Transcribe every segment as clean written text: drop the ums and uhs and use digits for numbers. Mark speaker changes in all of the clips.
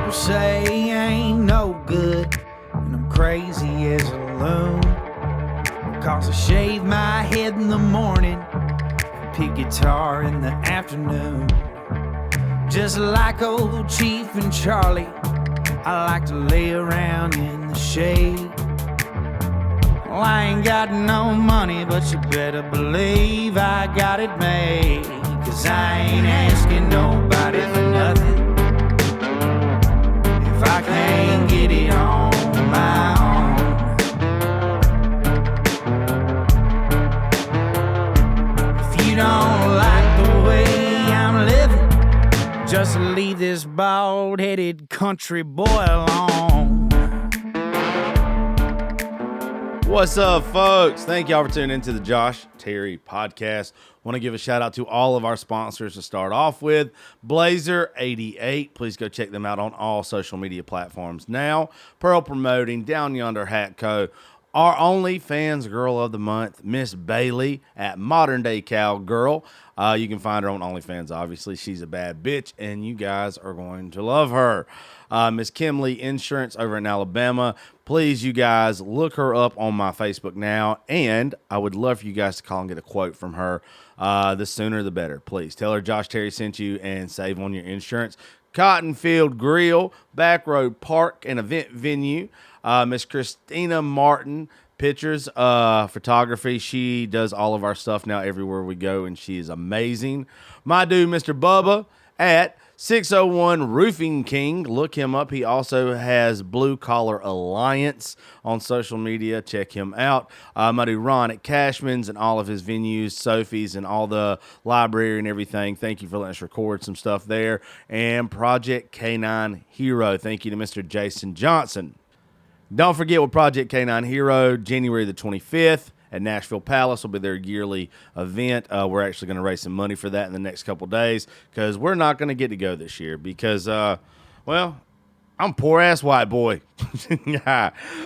Speaker 1: People say I ain't no good, and I'm crazy as a loon. Cause I shave my head in the morning, pick guitar in the afternoon. Just like old Chief and Charlie, I like to lay around in the shade. Well, I ain't got no money, but you better believe I got it made. Cause I ain't asking nobody for nothing if I can't get it on my own. If you don't like the way I'm living, just leave this bald-headed country boy alone.
Speaker 2: What's up, folks? Thank y'all for tuning into the Josh Terry Podcast. Want to give a shout out to all of our sponsors to start off with. Blazer88. Please go check them out on all social media platforms now. Pearl Promoting, Down Yonder Hat Co. Our OnlyFans Girl of the Month, Miss Bailey at Modern Day Cowgirl. You can find her on OnlyFans, obviously. She's a bad bitch, and you guys are going to love her. Miss Kimley Insurance over in Alabama. Please, you guys, look her up on my Facebook now, and I would love for you guys to call and get a quote from her. The sooner the better. Please tell her Josh Terry sent you and save on your insurance. Cottonfield Grill, Backroad Park and Event Venue. Miss Christina Martin, pictures, photography. She does all of our stuff now everywhere we go, and she is amazing. My dude, Mr. Bubba at 601 Roofing King. Look him up. He also has Blue Collar Alliance on social media. Check him out. My dude Ron at Cashman's and all of his venues, Sophie's and all the library and everything. Thank you for letting us record some stuff there. And Project K9 Hero. Thank you to Mr. Jason Johnson. Don't forget with Project K9 Hero, January the 25th. At Nashville Palace will be their yearly event. We're actually going to raise some money for that in the next couple days because we're not going to get to go this year because, well, I'm a poor-ass white boy.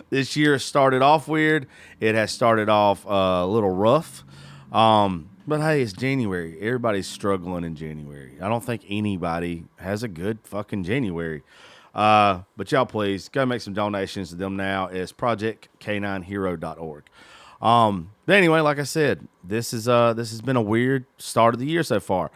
Speaker 2: This year started off weird. It has started off a little rough. But, hey, it's January. Everybody's struggling in January. I don't think anybody has a good fucking January. But y'all, please, go make some donations to them now. It's projectk9hero.org. But anyway, like I said, this has been a weird start of the year so far.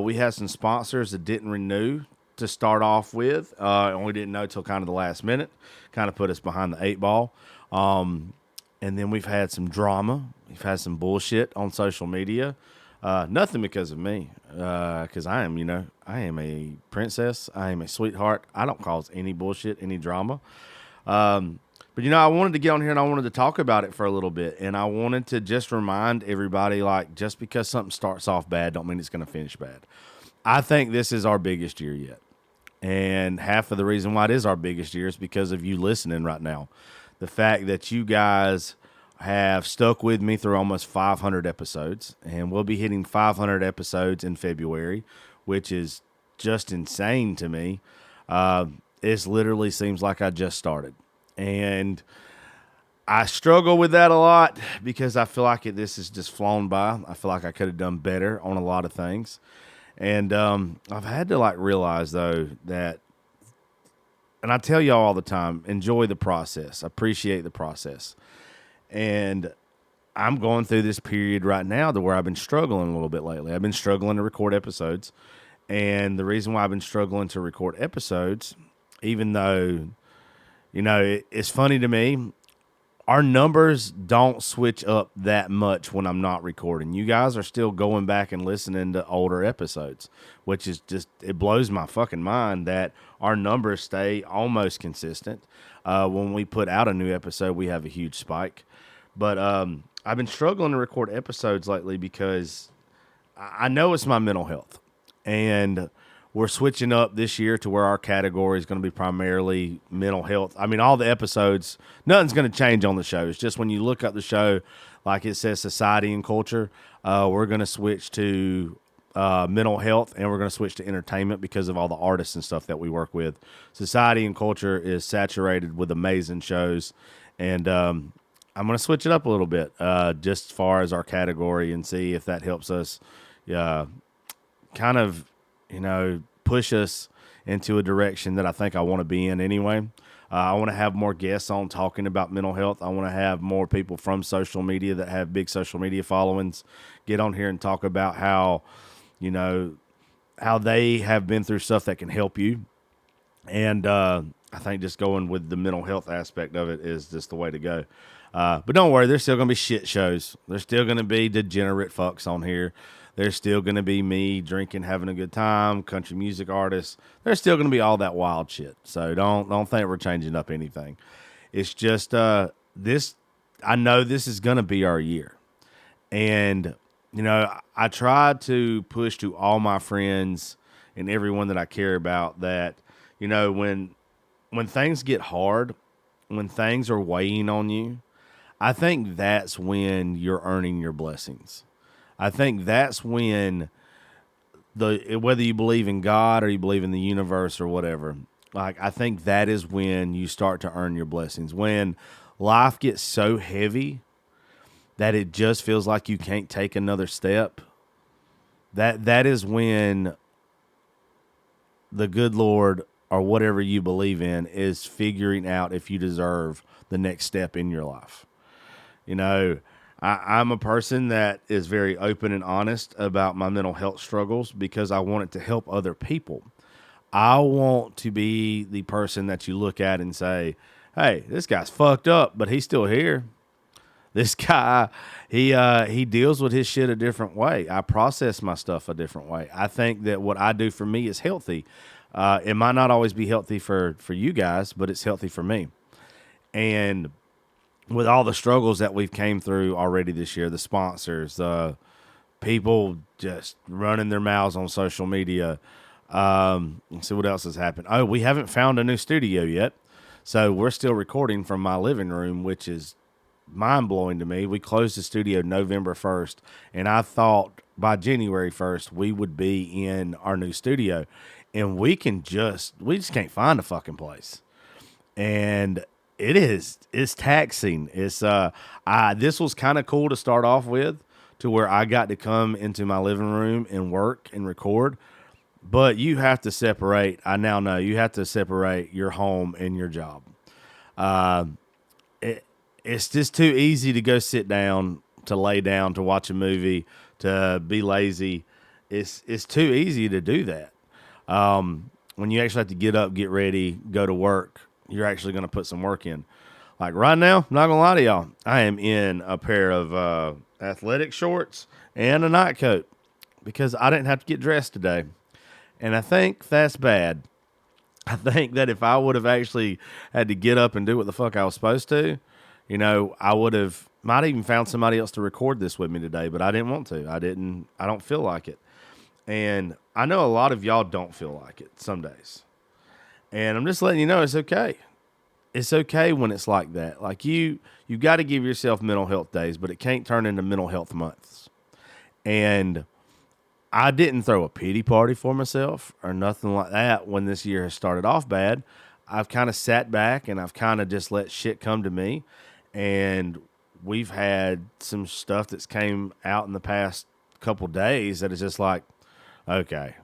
Speaker 2: We had some sponsors that didn't renew to start off with, and we didn't know till kind of the last minute, kind of put us behind the eight ball. And then we've had some drama. We've had some bullshit on social media. Nothing because of me, because I am a princess. I am a sweetheart. I don't cause any bullshit, any drama. But, I wanted to get on here and I wanted to talk about it for a little bit. And I wanted to just remind everybody, like, just because something starts off bad don't mean it's going to finish bad. I think this is our biggest year yet. And half of the reason why it is our biggest year is because of you listening right now. The fact that you guys have stuck with me through almost 500 episodes. And we'll be hitting 500 episodes in February, which is just insane to me. It literally seems like I just started. And I struggle with that a lot because I feel like this has just flown by. I feel like I could have done better on a lot of things. And I've had to realize, though, that, and I tell y'all all the time, enjoy the process. Appreciate the process. And I'm going through this period right now to where I've been struggling a little bit lately. I've been struggling to record episodes. And the reason why I've been struggling to record episodes, even though... it's funny to me. Our numbers don't switch up that much when I'm not recording. You guys are still going back and listening to older episodes, which is just, it blows my fucking mind that our numbers stay almost consistent. When we put out a new episode, we have a huge spike. But I've been struggling to record episodes lately because I know it's my mental health. And we're switching up this year to where our category is going to be primarily mental health. I mean, all the episodes, nothing's going to change on the show. It's just when you look up the show, like it says society and culture, we're going to switch to mental health, and we're going to switch to entertainment because of all the artists and stuff that we work with. Society and culture is saturated with amazing shows, and I'm going to switch it up a little bit just as far as our category and see if that helps us kind of, push us into a direction that I think I want to be in anyway. I want to have more guests on talking about mental health. I want to have more people from social media that have big social media followings get on here and talk about how, how they have been through stuff that can help you. And I think just going with the mental health aspect of it is just the way to go. But don't worry, there's still going to be shit shows. There's still going to be degenerate fucks on here. There's still going to be me drinking, having a good time, country music artists. There's still going to be all that wild shit. So don't think we're changing up anything. It's just this. I know this is going to be our year. And, I try to push to all my friends and everyone that I care about that, when things get hard, when things are weighing on you, I think that's when you're earning your blessings. I think that's when whether you believe in God or you believe in the universe or whatever, I think that is when you start to earn your blessings. When life gets so heavy that it just feels like you can't take another step, that is when the good Lord or whatever you believe in is figuring out if you deserve the next step in your life. I'm a person that is very open and honest about my mental health struggles because I want it to help other people. I want to be the person that you look at and say, hey, this guy's fucked up, but he's still here. This guy, he deals with his shit a different way. I process my stuff a different way. I think that what I do for me is healthy. It might not always be healthy for you guys, but it's healthy for me. And with all the struggles that we've came through already this year, the sponsors, people just running their mouths on social media. Let's see what else has happened. Oh, we haven't found a new studio yet. So we're still recording from my living room, which is mind-blowing to me. We closed the studio November 1st, and I thought by January 1st we would be in our new studio. And we just can't find a fucking place. And it's taxing. This was kind of cool to start off with, to where I got to come into my living room and work and record. But you have to separate. I now know you have to separate your home and your job. It's just too easy to go sit down, to lay down, to watch a movie, to be lazy. It's too easy to do that. When you actually have to get up, get ready, go to work, you're actually going to put some work in. Like right now, I'm not going to lie to y'all, I am in a pair of athletic shorts and a night coat because I didn't have to get dressed today. And I think that's bad. I think that if I would have actually had to get up and do what the fuck I was supposed to, I might even found somebody else to record this with me today, but I didn't want to. I don't feel like it. And I know a lot of y'all don't feel like it some days. And I'm just letting you know it's okay. It's okay when it's like that. Like you got to give yourself mental health days, but it can't turn into mental health months. And I didn't throw a pity party for myself or nothing like that when this year has started off bad. I've kind of sat back and I've kind of just let shit come to me. And we've had some stuff that's came out in the past couple days that is just like, okay,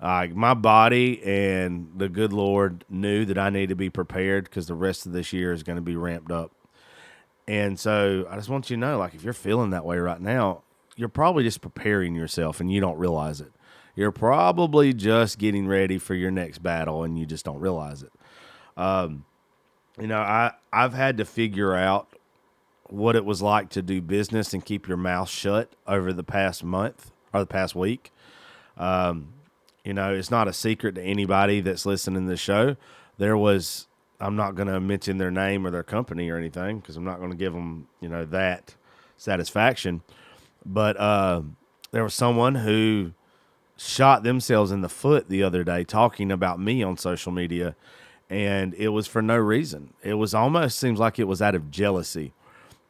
Speaker 2: my body and the good Lord knew that I need to be prepared because the rest of this year is going to be ramped up. And so I just want you to know, like, if you're feeling that way right now, you're probably just preparing yourself and you don't realize it. You're probably just getting ready for your next battle and you just don't realize it. I've had to figure out what it was like to do business and keep your mouth shut over the past month or the past week. It's not a secret to anybody that's listening to the show. I'm not going to mention their name or their company or anything because I'm not going to give them, that satisfaction. But there was someone who shot themselves in the foot the other day talking about me on social media, and it was for no reason. It was almost seems like it was out of jealousy.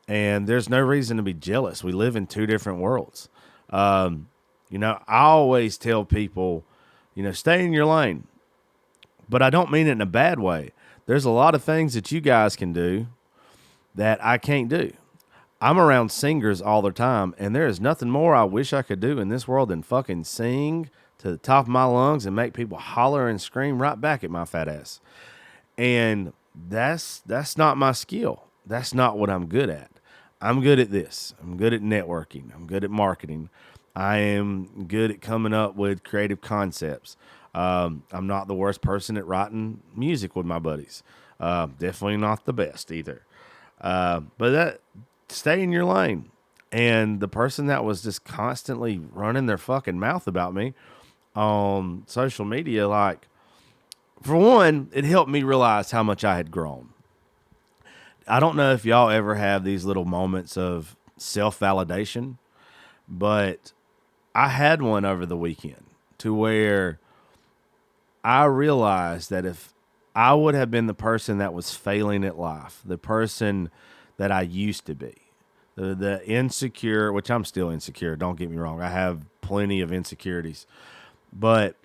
Speaker 2: And there's no reason to be jealous. We live in two different worlds. I always tell people, stay in your lane. But I don't mean it in a bad way. There's a lot of things that you guys can do that I can't do. I'm around singers all the time, and there is nothing more I wish I could do in this world than fucking sing, to the top of my lungs and make people holler and scream right back at my fat ass. And that's not my skill. That's not what I'm good at. I'm good at this. I'm good at networking. I'm good at marketing. I am good at coming up with creative concepts. I'm not the worst person at writing music with my buddies. Definitely not the best either. But stay in your lane. And the person that was just constantly running their fucking mouth about me on social media, like, for one, it helped me realize how much I had grown. I don't know if y'all ever have these little moments of self-validation, but I had one over the weekend to where I realized that if I would have been the person that was failing at life, the person that I used to be, the insecure, which I'm still insecure, don't get me wrong. I have plenty of insecurities. But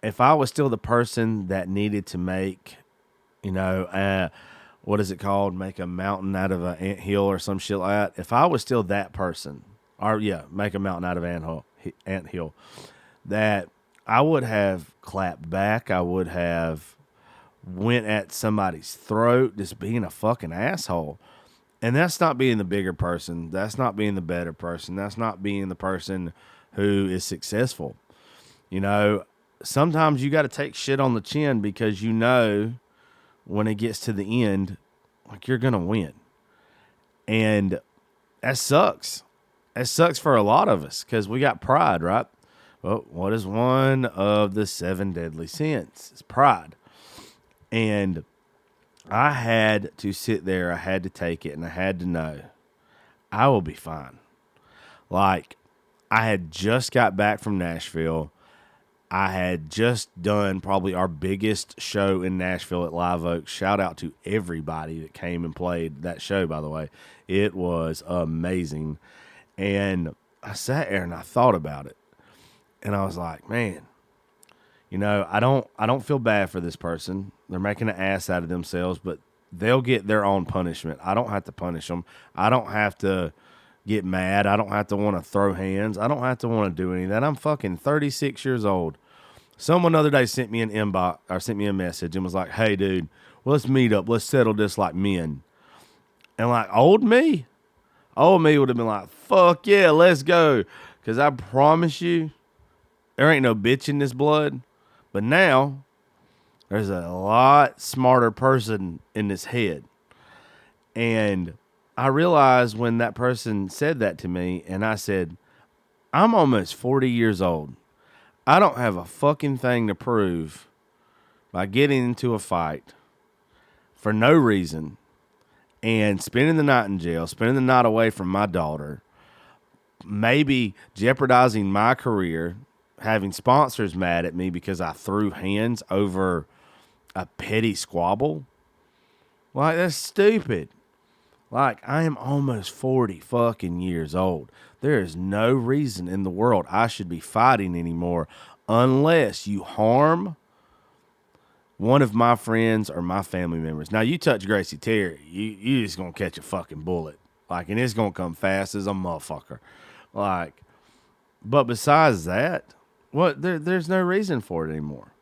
Speaker 2: if I was still the person that needed to make, what is it called? Make a mountain out of an anthill or some shit like that. If I was still that person, make a mountain out of anthill, that I would have clapped back. I would have went at somebody's throat, just being a fucking asshole. And that's not being the bigger person. That's not being the better person. That's not being the person who is successful. Sometimes you got to take shit on the chin because when it gets to the end, like, you're going to win. And that sucks. That sucks for a lot of us because we got pride, right? Well, what is one of the 7 deadly sins? It's pride. And I had to sit there, I had to take it, and I had to know I will be fine. Like, I had just got back from Nashville. I had just done probably our biggest show in Nashville at Live Oak. Shout out to everybody that came and played that show, by the way. It was amazing. And I sat there and I thought about it. And I was like, man, I don't feel bad for this person. They're making an ass out of themselves, but they'll get their own punishment. I don't have to punish them. I don't have to get mad. I don't have to want to throw hands. I don't have to want to do any of that. I'm fucking 36 years old. Someone the other day sent me a message and was like, hey, dude, let's meet up. Let's settle this like men. And like, old me would have been like, fuck yeah, let's go. Because I promise you, there ain't no bitch in this blood. But now, there's a lot smarter person in this head. And I realized when that person said that to me, and I said, I'm almost 40 years old. I don't have a fucking thing to prove by getting into a fight for no reason and spending the night in jail, spending the night away from my daughter, maybe jeopardizing my career, having sponsors mad at me because I threw hands over a petty squabble. Like, that's stupid. Like, I am almost 40 fucking years old. There is no reason in the world I should be fighting anymore unless you harm one of my friends or my family members. Now, you touch Gracie Terry, you just gonna catch a fucking bullet. Like, and it's gonna come fast as a motherfucker. Like, but besides that, there's no reason for it anymore.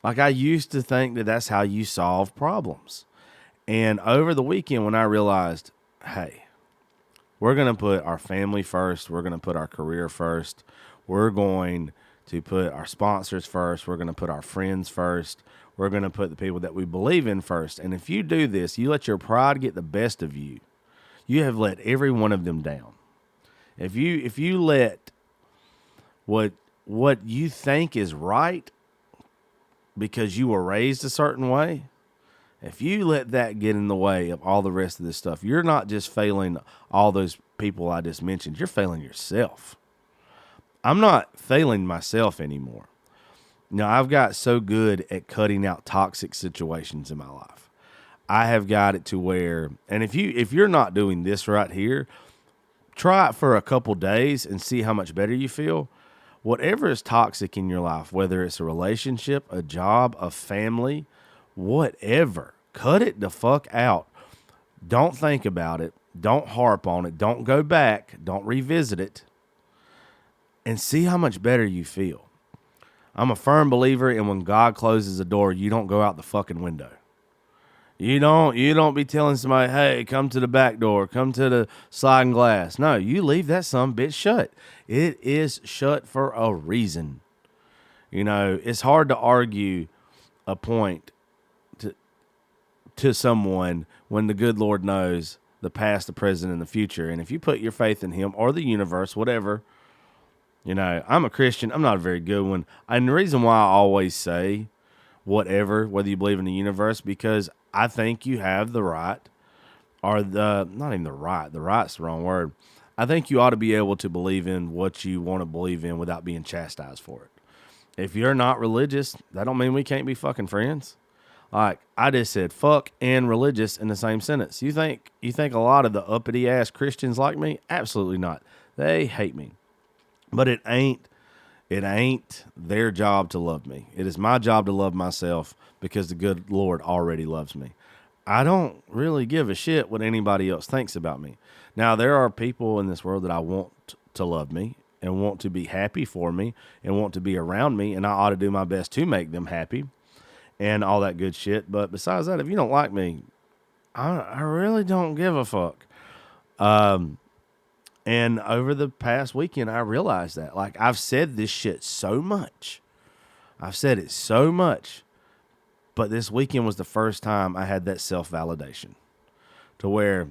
Speaker 2: Like, I used to think that that's how you solve problems. And over the weekend when I realized, hey, we're going to put our family first. We're going to put our career first. We're going to put our sponsors first. We're going to put our friends first. We're going to put the people that we believe in first. And if you do this, you let your pride get the best of you, you have let every one of them down. If you let what you think is right because you were raised a certain way, if you let that get in the way of all the rest of this stuff, you're not just failing all those people I just mentioned. You're failing yourself. I'm not failing myself anymore. Now, I've got so good at cutting out toxic situations in my life. I have got it to where, and if you're not doing this right here, try it for a couple days and see how much better you feel. Whatever is toxic in your life, whether it's a relationship, a job, a family, whatever, cut it the fuck out. Don't think about it. Don't harp on it. Don't go back. Don't revisit it. And see how much better you feel. I'm a firm believer in when God closes a door, you don't go out the fucking window. You don't be telling somebody, hey, come to the back door, come to the sliding glass. No, you leave that son bitch shut. It is shut for a reason. You know, it's hard to argue a point to someone when the good Lord knows the past, the present, and the future. And if you put your faith in him or the universe, whatever, you know, I'm a Christian. I'm not a very good one. And the reason why I always say whatever, whether you believe in the universe, because I think you have the right, or not even the right's the wrong word. I think you ought to be able to believe in what you want to believe in without being chastised for it. If you're not religious, that don't mean we can't be fucking friends. Like, I just said fuck and religious in the same sentence. You think a lot of the uppity ass Christians like me? Absolutely not. They hate me. But it ain't their job to love me. It is my job to love myself because the good Lord already loves me. I don't really give a shit what anybody else thinks about me. Now, there are people in this world that I want to love me and want to be happy for me and want to be around me, and I ought to do my best to make them happy and all that good shit. But besides that, if you don't like me, I really don't give a fuck. And over the past weekend, I realized that. Like, I've said this shit so much. I've said it so much. But this weekend was the first time I had that self-validation. To where,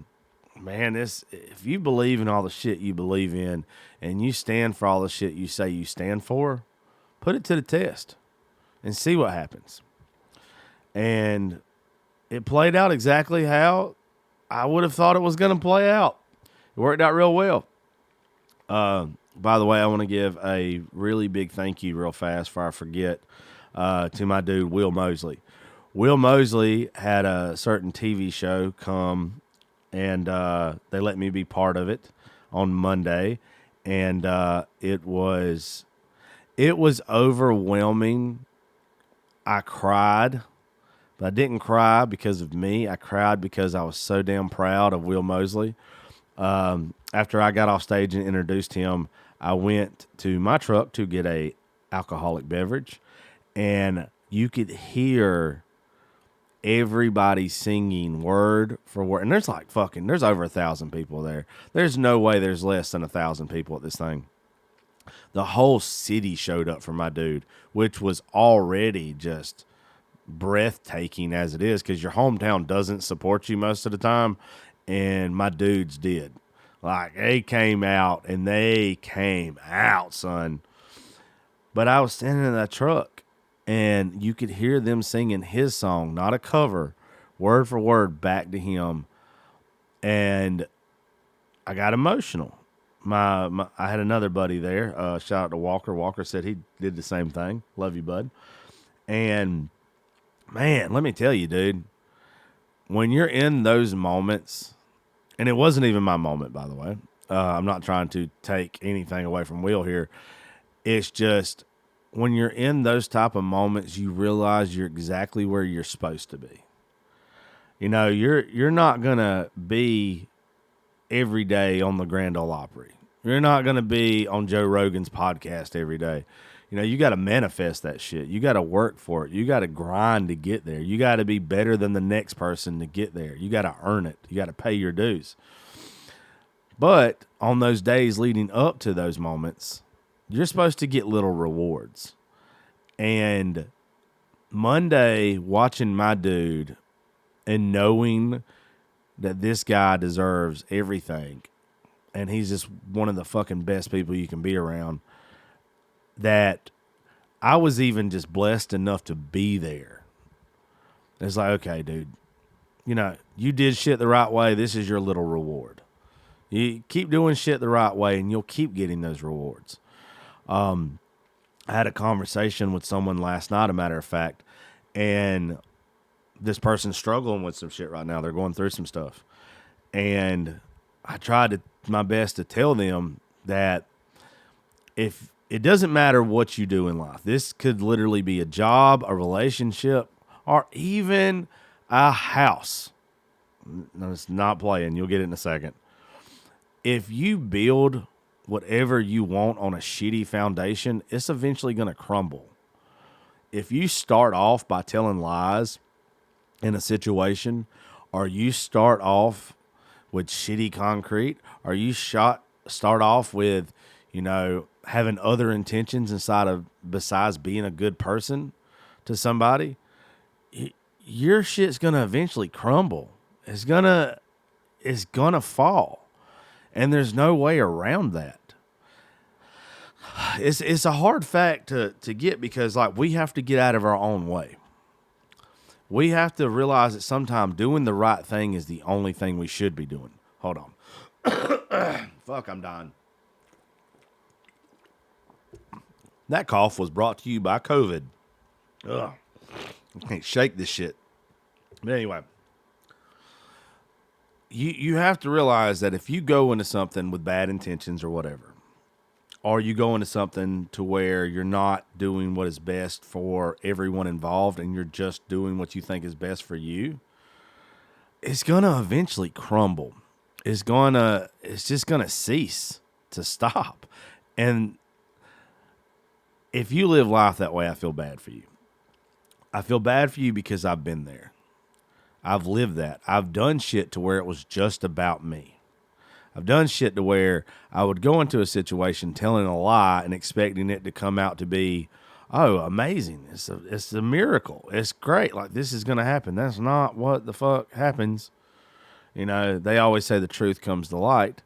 Speaker 2: man, if you believe in all the shit you believe in, and you stand for all the shit you say you stand for, put it to the test and see what happens. And it played out exactly how I would have thought it was going to play out. It worked out real well. By the way, I want to give a really big thank you real fast before I forget to my dude, Will Mosley. Will Mosley had a certain TV show come, and they let me be part of it on Monday. And it was overwhelming. I cried. But I didn't cry because of me. I cried because I was so damn proud of Will Mosley. After I got off stage and introduced him, I went to my truck to get a alcoholic beverage, and you could hear everybody singing word for word. And there's there's over 1,000 people there. There's no way there's less than 1,000 people at this thing. The whole city showed up for my dude, which was already just breathtaking as it is, because your hometown doesn't support you most of the time, and my dudes did. Like, they came out, son. But I was standing in that truck, and you could hear them singing his song, not a cover, word for word back to him, and I got emotional. I had another buddy there, shout out to Walker. Walker said he did the same thing. Love you, bud. And man, let me tell you, dude, when you're in those moments, and it wasn't even my moment, by the way. I'm not trying to take anything away from Will here. It's just when you're in those type of moments, you realize you're exactly where you're supposed to be. You know, you're not going to be every day on the Grand Ole Opry. You're not going to be on Joe Rogan's podcast every day. You know, you got to manifest that shit. You got to work for it. You got to grind to get there. You got to be better than the next person to get there. You got to earn it. You got to pay your dues. But on those days leading up to those moments, you're supposed to get little rewards. And Monday, watching my dude and knowing that this guy deserves everything, and he's just one of the fucking best people you can be around, that I was even just blessed enough to be there. It's like, okay, dude, you know, you did shit the right way. This is your little reward. You keep doing shit the right way, and you'll keep getting those rewards. I had a conversation with someone last night, a matter of fact, and this person's struggling with some shit right now. They're going through some stuff. And I tried my best to tell them that if it doesn't matter what you do in life, this could literally be a job, a relationship, or even a house. No, it's not playing. You'll get it in a second. If you build whatever you want on a shitty foundation, it's eventually going to crumble. if you start off by telling lies in a situation, or you start off with shitty concrete, or you start off with, having other intentions besides being a good person to somebody, your shit's gonna eventually crumble. It's gonna fall, and there's no way around that. It's a hard fact to get, because like, we have to get out of our own way. We have to realize that sometimes doing the right thing is the only thing we should be doing. Hold on. Fuck, I'm dying. That cough was brought to you by COVID. Ugh. I can't shake this shit. But anyway, you have to realize that if you go into something with bad intentions or whatever, or you go into something to where you're not doing what is best for everyone involved and you're just doing what you think is best for you, it's going to eventually crumble. It's just going to cease to stop. And if you live life that way, I feel bad for you. I feel bad for you because I've been there. I've lived that. I've done shit to where it was just about me. I've done shit to where I would go into a situation telling a lie and expecting it to come out to be, oh, amazing. It's a miracle. It's great. Like, this is going to happen. That's not what the fuck happens. They always say the truth comes to light.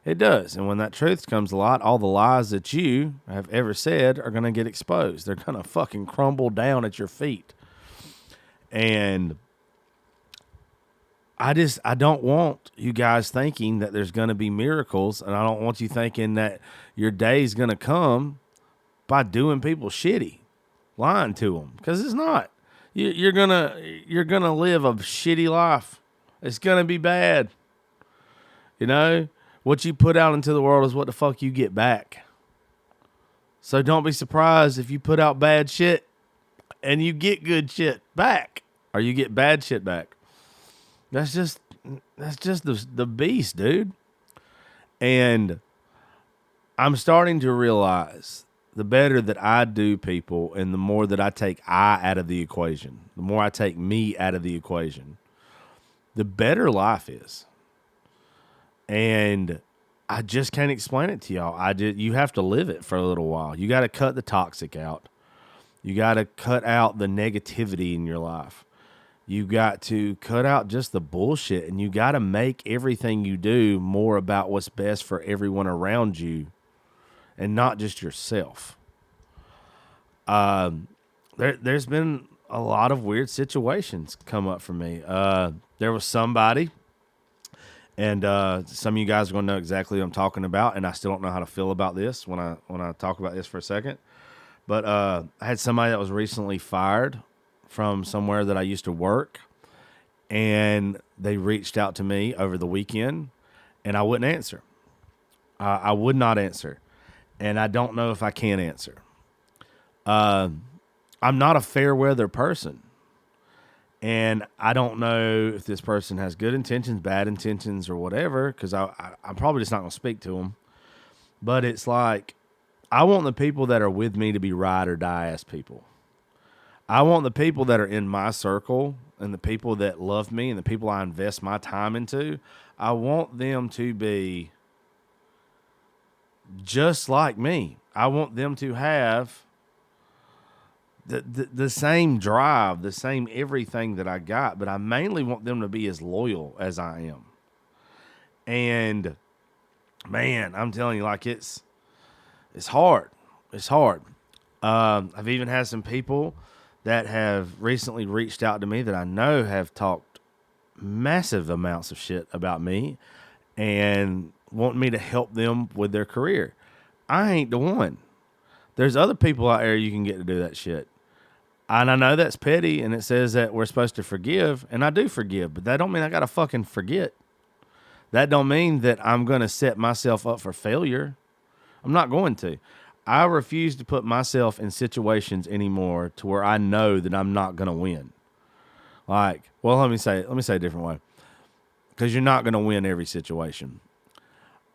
Speaker 2: It does. And when that truth comes to light, all the lies that you have ever said are going to get exposed. They're going to fucking crumble down at your feet. And I don't want you guys thinking that there's going to be miracles, and I don't want you thinking that your day's going to come by doing people shitty, lying to them, because it's not. You're gonna live a shitty life. It's gonna be bad. What you put out into the world is what the fuck you get back. So don't be surprised if you put out bad shit and you get good shit back, or you get bad shit back. That's just the beast, dude. And I'm starting to realize the better that I do people, and the more that I take I out of the equation, the more I take me out of the equation, the better life is. And I just can't explain it to y'all. You have to live it for a little while. You got to cut the toxic out. You got to cut out the negativity in your life. You got to cut out just the bullshit, and you got to make everything you do more about what's best for everyone around you and not just yourself. There's been a lot of weird situations come up for me. There was somebody, and some of you guys are going to know exactly what I'm talking about, and I still don't know how to feel about this when I talk about this for a second. But I had somebody that was recently fired from somewhere that I used to work, and they reached out to me over the weekend, and I wouldn't answer. I would not answer, and I don't know if I can answer. I'm not a fair weather person, and I don't know if this person has good intentions, bad intentions, or whatever, because I'm probably just not going to speak to them. But it's like, I want the people that are with me to be ride or die ass people. I want the people that are in my circle and the people that love me and the people I invest my time into, I want them to be just like me. I want them to have the same drive, the same everything that I got, but I mainly want them to be as loyal as I am. And man, I'm telling you, like, it's hard. It's hard. I've even had some people that have recently reached out to me that I know have talked massive amounts of shit about me and want me to help them with their career. I ain't the one. There's other people out there you can get to do that shit. And I know that's petty, and it says that we're supposed to forgive, and I do forgive, but that don't mean I got to fucking forget. That don't mean that I'm going to set myself up for failure. I'm not going to. I refuse to put myself in situations anymore to where I know that I'm not going to win. Like, well, let me say it a different way. Because you're not going to win every situation.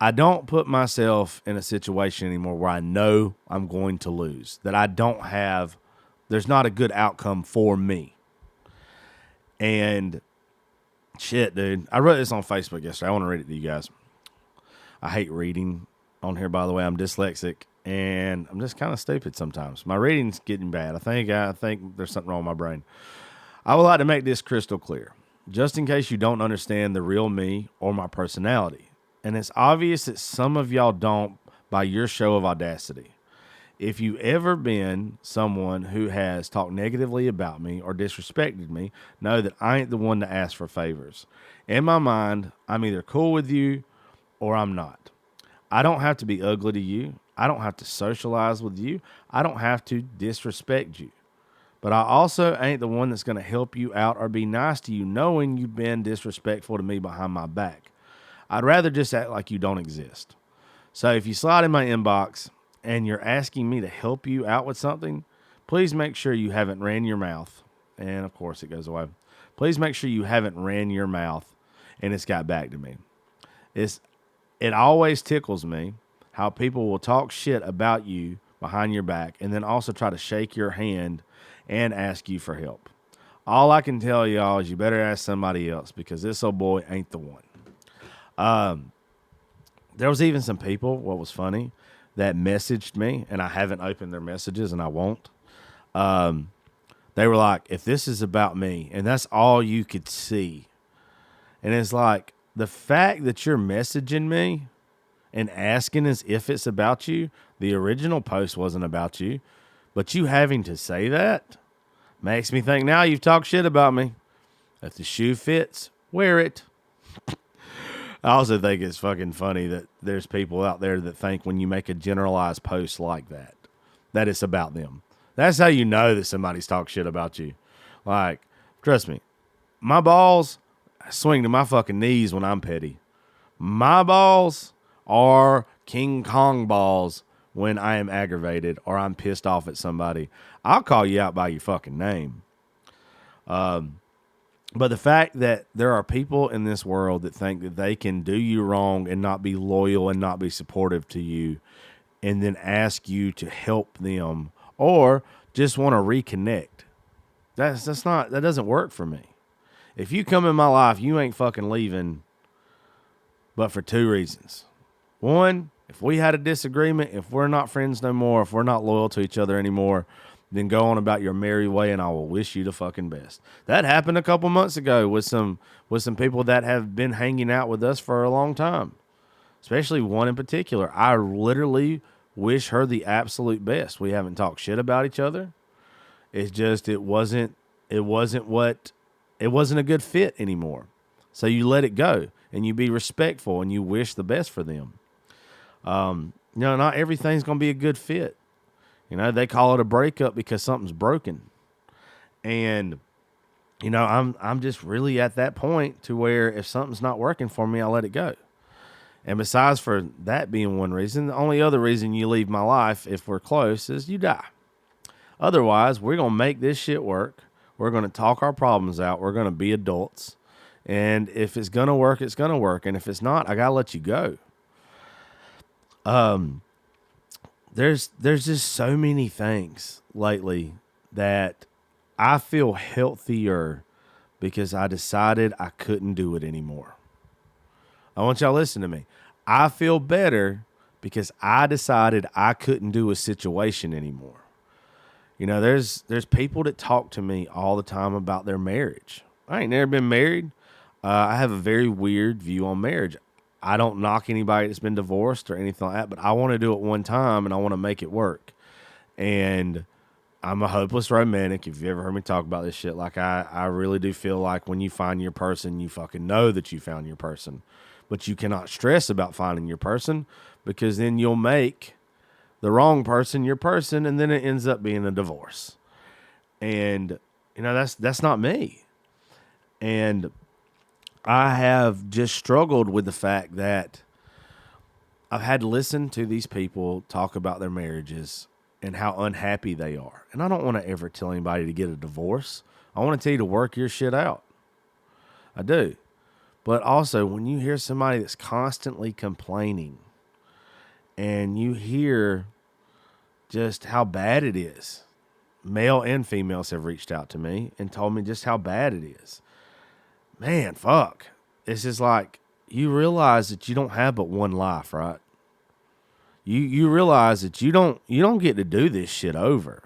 Speaker 2: I don't put myself in a situation anymore where I know I'm going to lose, that I don't have There's not a good outcome for me. And shit, dude. I wrote this on Facebook yesterday. I want to read it to you guys. I hate reading on here, by the way. I'm dyslexic, and I'm just kind of stupid sometimes. My reading's getting bad. I think there's something wrong with my brain. I would like to make this crystal clear, just in case you don't understand the real me or my personality. And it's obvious that some of y'all don't by your show of audacity. If you ever been someone who has talked negatively about me or disrespected me, know that I ain't the one to ask for favors. In my mind, I'm either cool with you or I'm not. I don't have to be ugly to you. I don't have to socialize with you. I don't have to disrespect you. But I also ain't the one that's going to help you out or be nice to you knowing you've been disrespectful to me behind my back. I'd rather just act like you don't exist. So if you slide in my inbox and you're asking me to help you out with something, please make sure you haven't ran your mouth. And of course it goes away. Please make sure you haven't ran your mouth and it's got back to me. It always tickles me how people will talk shit about you behind your back and then also try to shake your hand and ask you for help. All I can tell y'all is you better ask somebody else because this old boy ain't the one. There was even some people, what was funny, that messaged me, and I haven't opened their messages, and I won't. They were like, if this is about me, and that's all you could see. And it's like, the fact that you're messaging me and asking as if it's about you, the original post wasn't about you, but you having to say that makes me think now you've talked shit about me. If the shoe fits, wear it. I also think it's fucking funny that there's people out there that think when you make a generalized post like that, that it's about them. That's how you know that somebody's talked shit about you. Like, trust me, my balls swing to my fucking knees when I'm petty. My balls are King Kong balls when I am aggravated or I'm pissed off at somebody. I'll call you out by your fucking name. But the fact that there are people in this world that think that they can do you wrong and not be loyal and not be supportive to you and then ask you to help them or just want to reconnect. That doesn't work for me. If you come in my life, you ain't fucking leaving but for two reasons. One, if we had a disagreement, if we're not friends no more, if we're not loyal to each other anymore, then go on about your merry way, and I will wish you the fucking best. That happened a couple months ago with some people that have been hanging out with us for a long time, especially one in particular. I literally wish her the absolute best. We haven't talked shit about each other. It's just it wasn't a good fit anymore. So you let it go, and you be respectful, and you wish the best for them. Not everything's gonna be a good fit. They call it a breakup because something's broken. And, I'm just really at that point to where if something's not working for me, I'll let it go. And besides for that being one reason, the only other reason you leave my life, if we're close, is you die. Otherwise, we're going to make this shit work. We're going to talk our problems out. We're going to be adults. And if it's going to work, it's going to work. And if it's not, I got to let you go. There's just so many things lately that I feel healthier because I decided I couldn't do it anymore. I want y'all to listen to me. I feel better because I decided I couldn't do a situation anymore. There's people that talk to me all the time about their marriage. I ain't never been married. I have a very weird view on marriage. I don't knock anybody that's been divorced or anything like that, but I want to do it one time and I want to make it work. And I'm a hopeless romantic. If you ever heard me talk about this shit, like I really do feel like when you find your person, you fucking know that you found your person, but you cannot stress about finding your person because then you'll make the wrong person your person. And then it ends up being a divorce. And that's not me. And I have just struggled with the fact that I've had to listen to these people talk about their marriages and how unhappy they are. And I don't want to ever tell anybody to get a divorce. I want to tell you to work your shit out. I do. But also, when you hear somebody that's constantly complaining and you hear just how bad it is, male and females have reached out to me and told me just how bad it is. Man, fuck. It's just like, you realize that you don't have but one life, right? You realize that you don't get to do this shit over.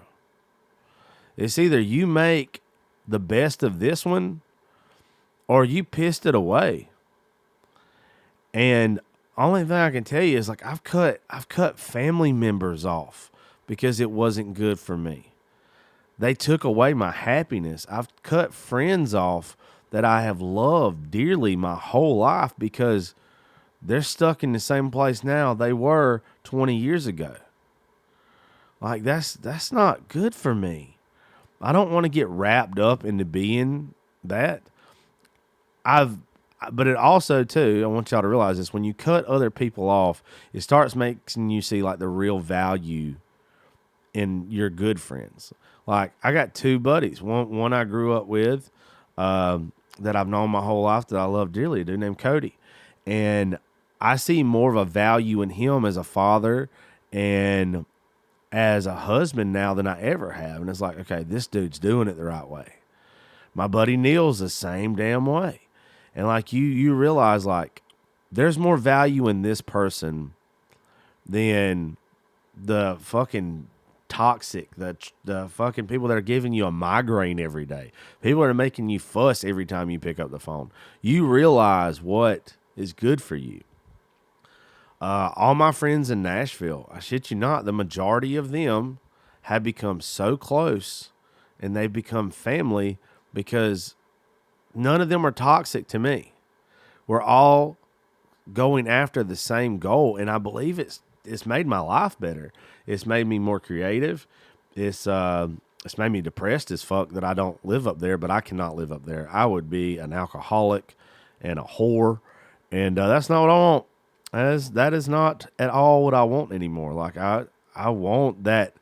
Speaker 2: It's either you make the best of this one or you pissed it away. And only thing I can tell you is, like, I've cut family members off because it wasn't good for me. They took away my happiness. I've cut friends off that I have loved dearly my whole life because they're stuck in the same place now they were 20 years ago. Like, that's not good for me. I don't want to get wrapped up into being that. But it also, too, I want y'all to realize this, when you cut other people off, it starts making you see, like, the real value in your good friends. Like, I got two buddies. One I grew up with that I've known my whole life that I love dearly, a dude named Cody. And I see more of a value in him as a father and as a husband now than I ever have. And it's like, okay, this dude's doing it the right way. My buddy Neil's the same damn way. And like you realize, like, there's more value in this person than the fucking toxic, the fucking people that are giving you a migraine every day. People that are making you fuss every time you pick up the phone. You realize what is good for you. All my friends in Nashville, I shit you not, the majority of them have become so close and they've become family because none of them are toxic to me. We're all going after the same goal, and I believe it's made my life better. It's made me more creative. It's made me depressed as fuck that I don't live up there, but I cannot live up there. I would be an alcoholic and a whore, and that's not what I want. That is not at all what I want anymore. Like, I want that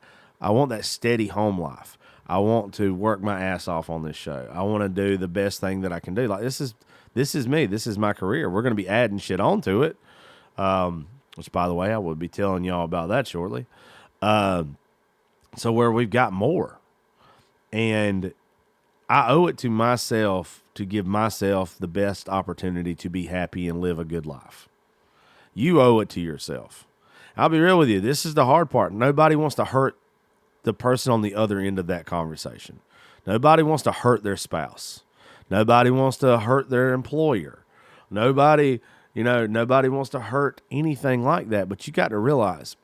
Speaker 2: steady home life. I want to work my ass off on this show. I want to do the best thing that I can do. Like, this is me. This is my career. We're going to be adding shit onto it. Which, by the way, I will be telling y'all about that shortly. So where we've got more, and I owe it to myself to give myself the best opportunity to be happy and live a good life. You owe it to yourself. I'll be real with you. This is the hard part. Nobody wants to hurt the person on the other end of that conversation. Nobody wants to hurt their spouse. Nobody wants to hurt their employer. Nobody wants to hurt anything like that. But you got to realize,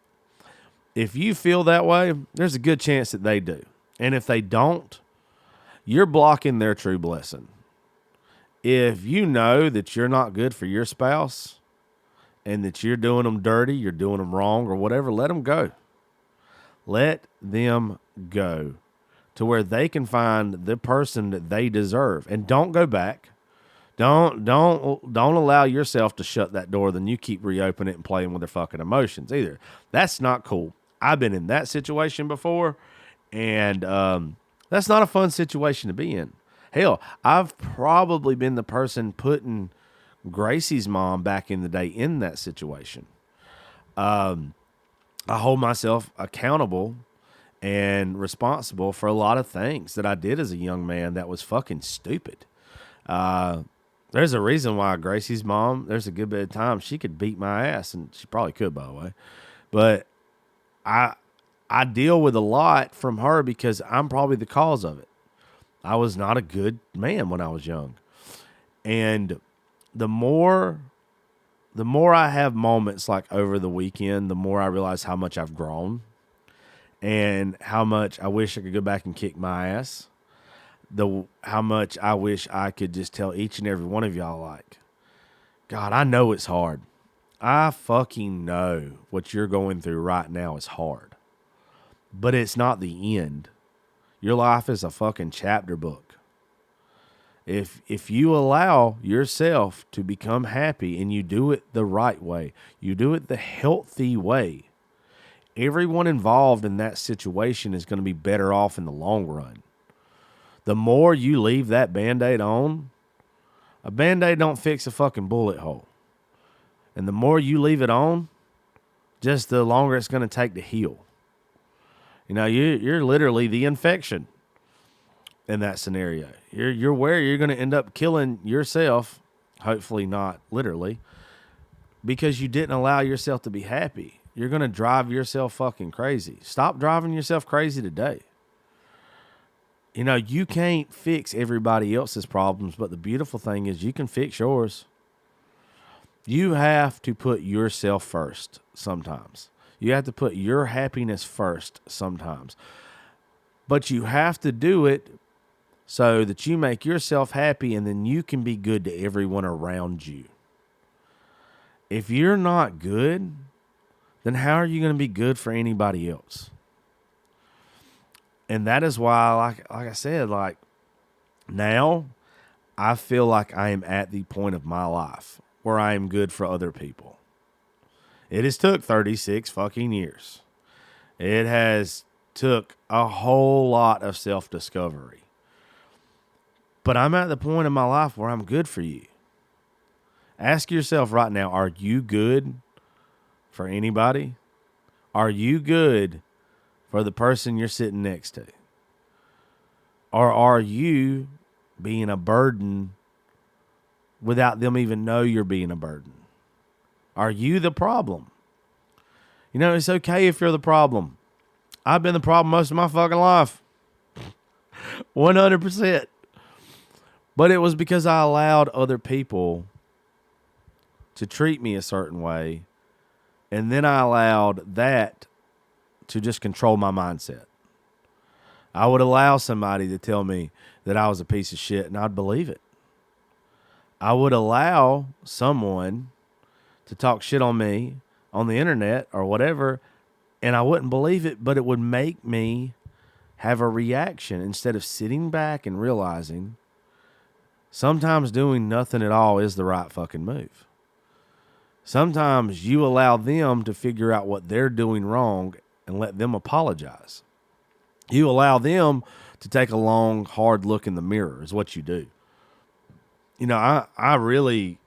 Speaker 2: if you feel that way, there's a good chance that they do. And if they don't, you're blocking their true blessing. If you know that you're not good for your spouse and that you're doing them dirty, you're doing them wrong or whatever, let them go. Let them go to where they can find the person that they deserve. And don't go back. Don't allow yourself to shut that door, then you keep reopening it and playing with their fucking emotions either. That's not cool. I've been in that situation before, and that's not a fun situation to be in. Hell, I've probably been the person putting Gracie's mom back in the day in that situation. I hold myself accountable and responsible for a lot of things that I did as a young man that was fucking stupid. There's a reason why Gracie's mom, there's a good bit of time she could beat my ass, and she probably could, by the way. But I deal with a lot from her because I'm probably the cause of it. I was not a good man when I was young. And the more I have moments like over the weekend, the more I realize how much I've grown and how much I wish I could go back and kick my ass. How much I wish I could just tell each and every one of y'all, like, God, I know it's hard. I fucking know what you're going through right now is hard. But it's not the end. Your life is a fucking chapter book. If you allow yourself to become happy and you do it the right way, you do it the healthy way, everyone involved in that situation is going to be better off in the long run. The more you leave that Band-Aid on, a Band-Aid don't fix a fucking bullet hole. And the more you leave it on, just the longer it's going to take to heal. You know, you're literally the infection in that scenario. You're where you're going to end up killing yourself, hopefully not literally, because you didn't allow yourself to be happy. You're going to drive yourself fucking crazy. Stop driving yourself crazy today. You know, you can't fix everybody else's problems, but the beautiful thing is you can fix yours. You have to put yourself first sometimes. You have to put your happiness first sometimes. But you have to do it so that you make yourself happy and then you can be good to everyone around you. If you're not good, then how are you going to be good for anybody else? And that is why, like I said, like now I feel like I am at the point of my life where I am good for other people. It has took 36 fucking years. It has took a whole lot of self-discovery. But I'm at the point in my life where I'm good for you. Ask yourself right now, are you good for anybody? Are you good for the person you're sitting next to? Or are you being a burden without them even know you're being a burden? Are you the problem? You know, it's okay if you're the problem. I've been the problem most of my fucking life. 100%. But it was because I allowed other people to treat me a certain way. And then I allowed that to just control my mindset. I would allow somebody to tell me that I was a piece of shit and I'd believe it. I would allow someone to talk shit on me on the internet or whatever, and I wouldn't believe it, but it would make me have a reaction instead of sitting back and realizing sometimes doing nothing at all is the right fucking move. Sometimes you allow them to figure out what they're doing wrong and let them apologize. You allow them to take a long, hard look in the mirror is what you do. You know, I really,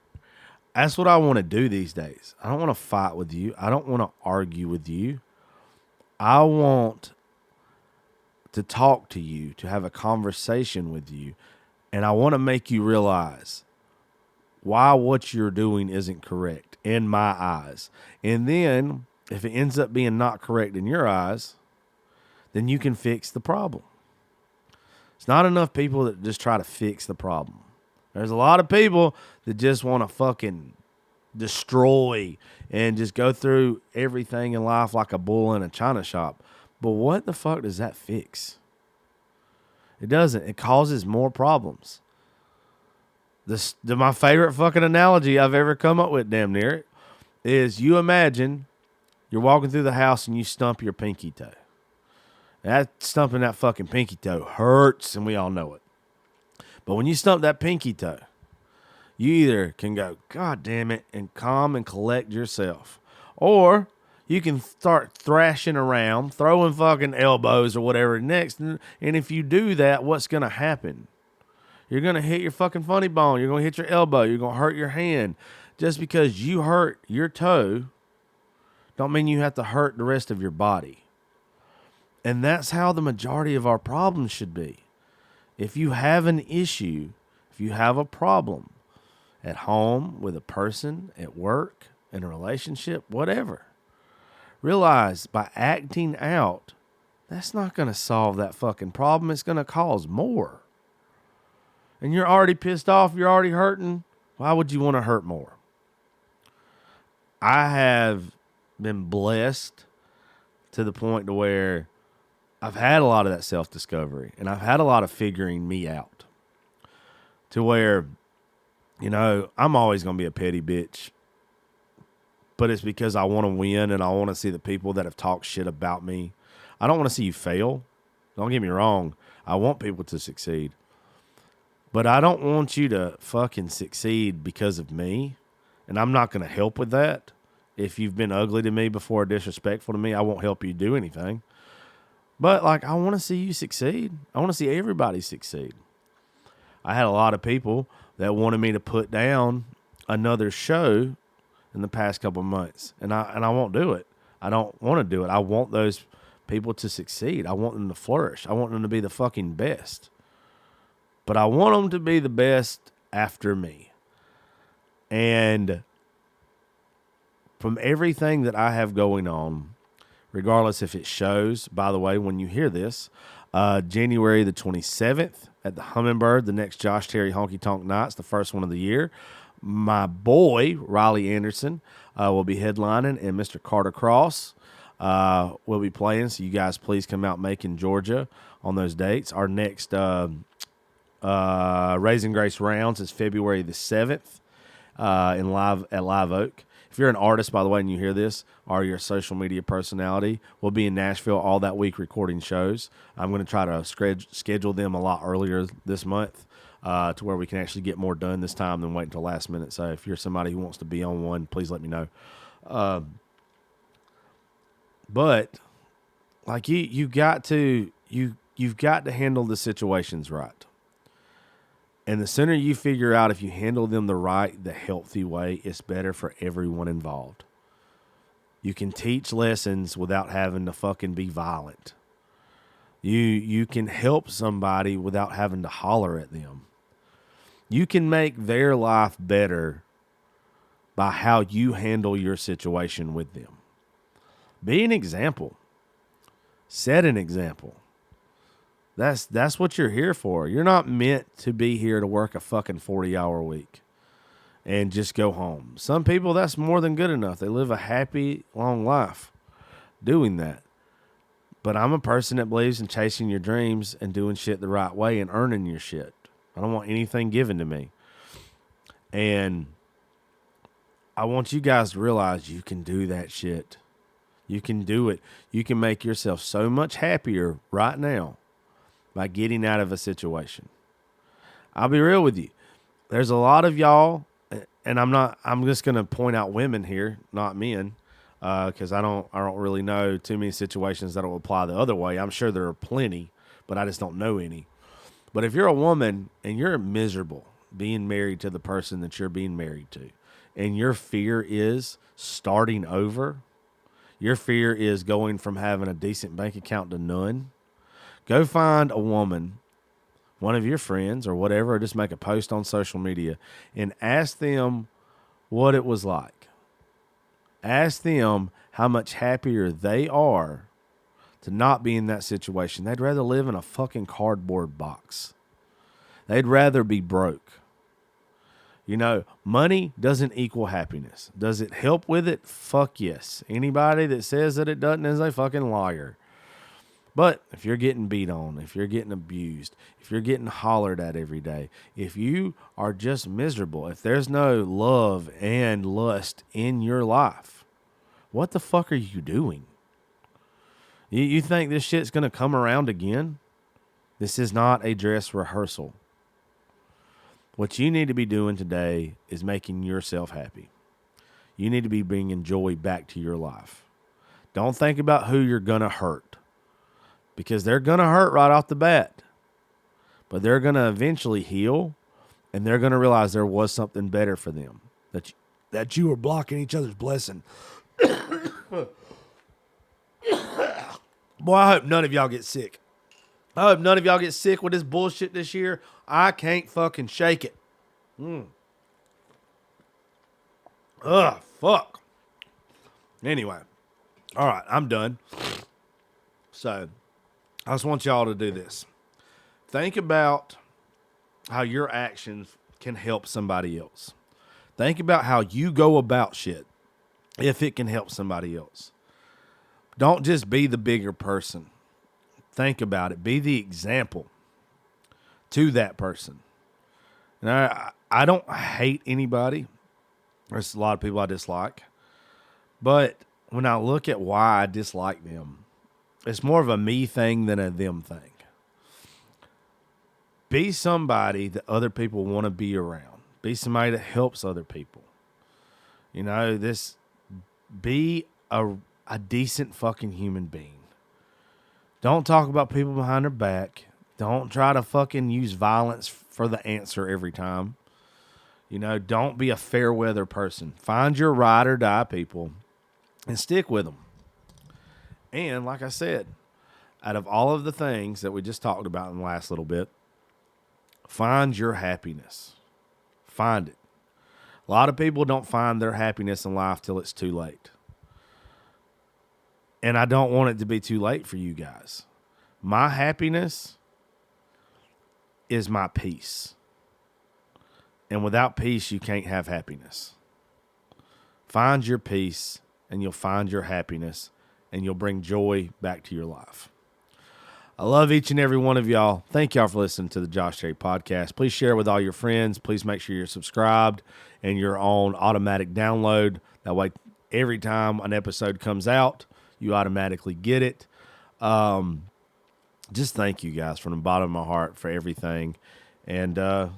Speaker 2: that's what I want to do these days. I don't want to fight with you. I don't want to argue with you. I want to talk to you, to have a conversation with you. And I want to make you realize why what you're doing isn't correct in my eyes. And then if it ends up being not correct in your eyes, then you can fix the problem. It's not enough people that just try to fix the problem. There's a lot of people that just want to fucking destroy and just go through everything in life like a bull in a china shop. But what the fuck does that fix? It doesn't. It causes more problems. My favorite fucking analogy I've ever come up with, damn near, is you imagine you're walking through the house and you stump your pinky toe. That stumping that fucking pinky toe hurts, and we all know it. But when you stump that pinky toe, you either can go, God damn it, and calm and collect yourself. Or you can start thrashing around, throwing fucking elbows or whatever next. And if you do that, what's going to happen? You're going to hit your fucking funny bone. You're going to hit your elbow. You're going to hurt your hand. Just because you hurt your toe don't mean you have to hurt the rest of your body. And that's how the majority of our problems should be. If you have an issue, if you have a problem at home, with a person, at work, in a relationship, whatever, realize by acting out, that's not going to solve that fucking problem. It's going to cause more. And you're already pissed off. You're already hurting. Why would you want to hurt more? I have been blessed to the point to where I've had a lot of that self-discovery, and I've had a lot of figuring me out to where, you know, I'm always going to be a petty bitch, but it's because I want to win and I want to see the people that have talked shit about me. I don't want to see you fail. Don't get me wrong. I want people to succeed, but I don't want you to fucking succeed because of me, and I'm not going to help with that. If you've been ugly to me before or disrespectful to me, I won't help you do anything. But, like, I want to see you succeed. I want to see everybody succeed. I had a lot of people that wanted me to put down another show in the past couple of months, and I won't do it. I don't want to do it. I want those people to succeed. I want them to flourish. I want them to be the fucking best. But I want them to be the best after me. And from everything that I have going on, regardless if it shows, by the way, when you hear this, January the 27th at the Hummingbird, the next Josh Terry Honky Tonk Nights, the first one of the year. My boy, Riley Anderson, will be headlining, and Mr. Carter Cross will be playing. So you guys please come out Macon, Georgia on those dates. Our next Raising Grace Rounds is February the 7th at Live Oak. If you're an artist, by the way, and you hear this, or you're a social media personality, we'll be in Nashville all that week recording shows. I'm going to try to schedule them a lot earlier this month to where we can actually get more done this time than wait until last minute. So if you're somebody who wants to be on one, please let me know. But like you've got to handle the situations right. And the sooner you figure out if you handle them the healthy way, it's better for everyone involved. You can teach lessons without having to fucking be violent. You can help somebody without having to holler at them. You can make their life better by how you handle your situation with them. Be an example. Set an example. That's what you're here for. You're not meant to be here to work a fucking 40-hour week and just go home. Some people, that's more than good enough. They live a happy, long life doing that. But I'm a person that believes in chasing your dreams and doing shit the right way and earning your shit. I don't want anything given to me. And I want you guys to realize you can do that shit. You can do it. You can make yourself so much happier right now by getting out of a situation. I'll be real with you. There's a lot of y'all, and I'm just going to point out women here, not men, because I don't really know too many situations that will apply the other way. I'm sure there are plenty, but I just don't know any. But if you're a woman and you're miserable being married to the person that you're being married to, and your fear is starting over, your fear is going from having a decent bank account to none, go find a woman, one of your friends or whatever, or just make a post on social media and ask them what it was like. Ask them how much happier they are to not be in that situation. They'd rather live in a fucking cardboard box. They'd rather be broke. You know, money doesn't equal happiness. Does it help with it? Fuck yes. Anybody that says that it doesn't is a fucking liar. But if you're getting beat on, if you're getting abused, if you're getting hollered at every day, if you are just miserable, if there's no love and lust in your life, what the fuck are you doing? You think this shit's going to come around again? This is not a dress rehearsal. What you need to be doing today is making yourself happy. You need to be bringing joy back to your life. Don't think about who you're going to hurt, because they're going to hurt right off the bat. But they're going to eventually heal, and they're going to realize there was something better for them, that you were blocking each other's blessing. Boy, I hope none of y'all get sick. I hope none of y'all get sick with this bullshit this year. I can't fucking shake it. Ugh, fuck. Anyway. All right, I'm done. So, I just want y'all to do this. Think about how your actions can help somebody else. Think about how you go about shit if it can help somebody else. Don't just be the bigger person. Think about it. Be the example to that person. Now, I don't hate anybody. There's a lot of people I dislike. But when I look at why I dislike them, it's more of a me thing than a them thing. Be somebody that other people want to be around. Be somebody that helps other people. You know, be a decent fucking human being. Don't talk about people behind their back. Don't try to fucking use violence for the answer every time. You know, don't be a fair weather person. Find your ride or die people and stick with them. And like I said, out of all of the things that we just talked about in the last little bit, find your happiness. Find it. A lot of people don't find their happiness in life till it's too late. And I don't want it to be too late for you guys. My happiness is my peace. And without peace, you can't have happiness. Find your peace, and you'll find your happiness, and you'll bring joy back to your life. I love each and every one of y'all. Thank y'all for listening to the Josh Terry Podcast. Please share with all your friends. Please make sure you're subscribed and you're on automatic download. That way, every time an episode comes out, you automatically get it. Just thank you guys from the bottom of my heart for everything. And I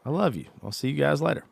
Speaker 2: love you. I'll see you guys later.